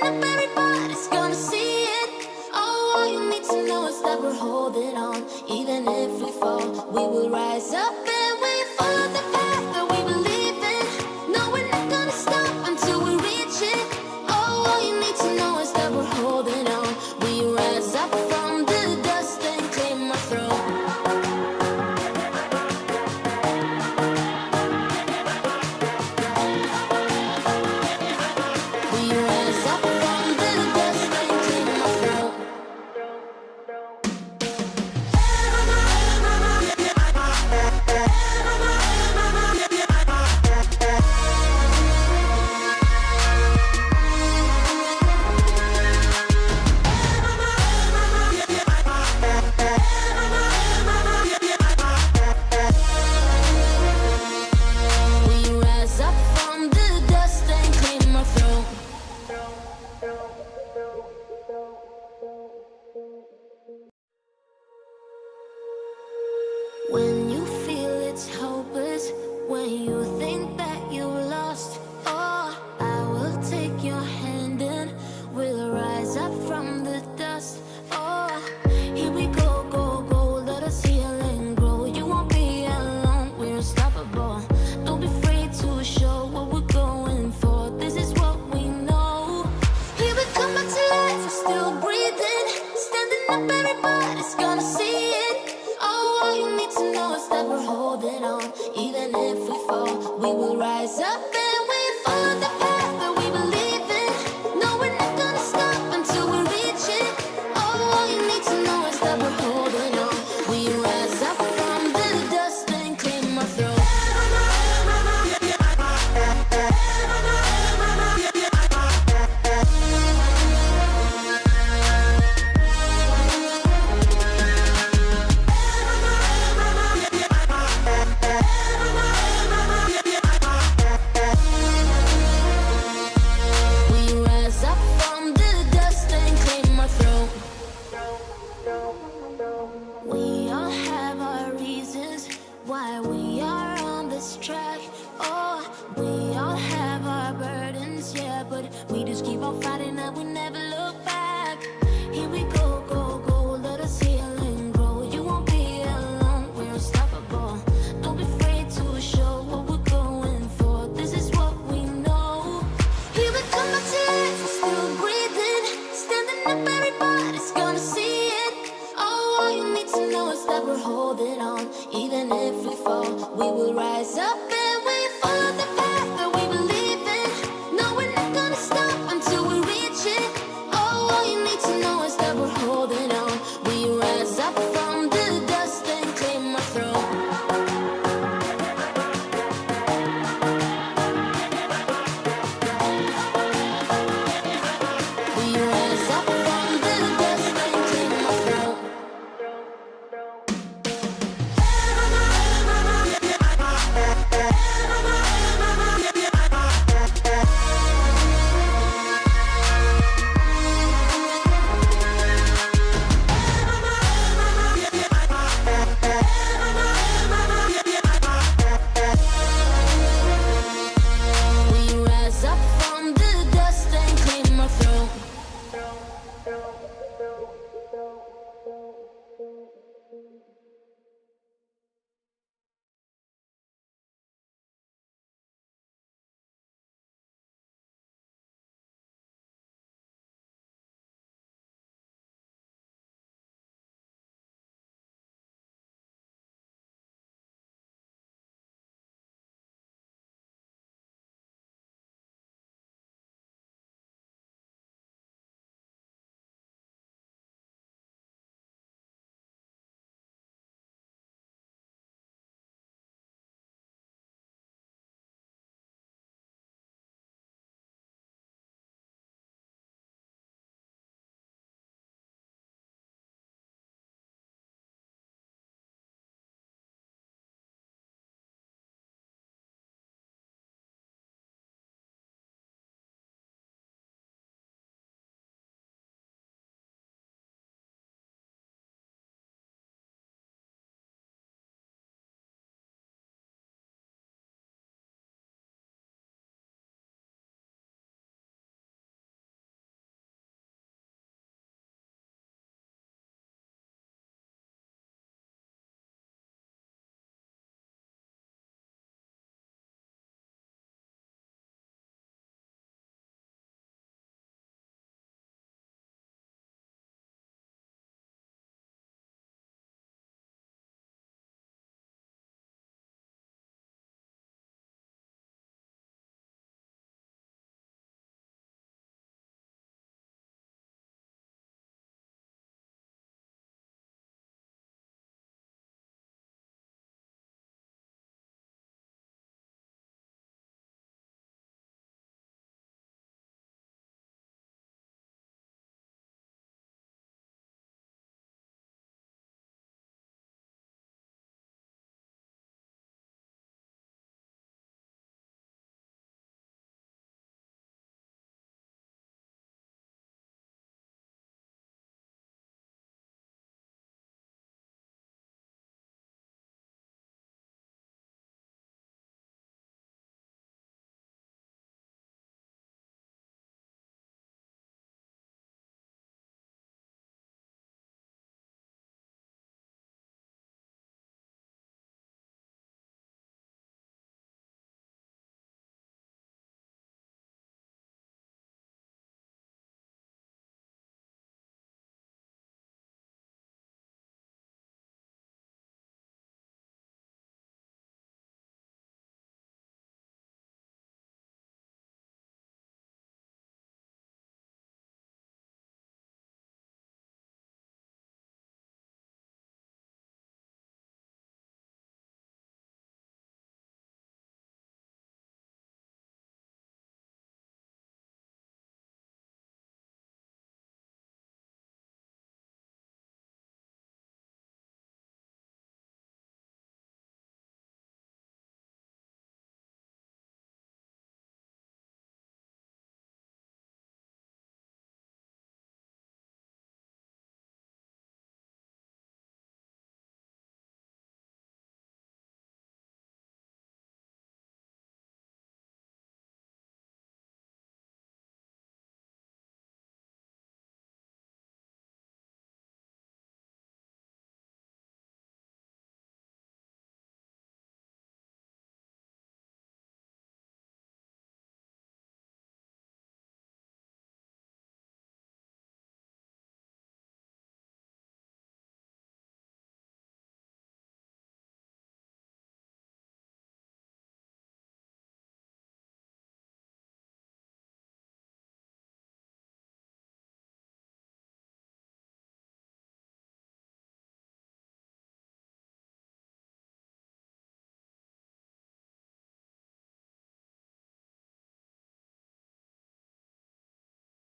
up, everybody's gonna see it. Oh, all you need to know is that we're holding on. Even if we fall, we will rise up and we follow the path that we believe in. No, we're not gonna stop until we reach it. Oh, all you need to know is that we're holding on. We rise up from the dust and claim our throne. We rise up from the dust and claim our throne. We rise up from the dust and claim our throne. When you feel it's hopeless, when you think that you lost, oh, I will take your hand and we'll rise up from the dust. Oh, here we go, go, go, let us heal and grow. You won't be alone, we're unstoppable. Don't be afraid to show what we're going for. This is what we know. Here we come back to life, we're still breathing. Standing up, everybody's gonna see it. Oh, all you need to know is that we're holding on. Even if we fall, we will rise up and we follow the path that we believe in. No, we're not gonna stop until we reach it. Oh, all you need to know is that we're holding on. We rise up from the dust and claim our throne. We rise up from the dust and claim our throne. We all have our reasons why we are on this track. Oh, we all have our burdens, yeah, but we just keep on fighting.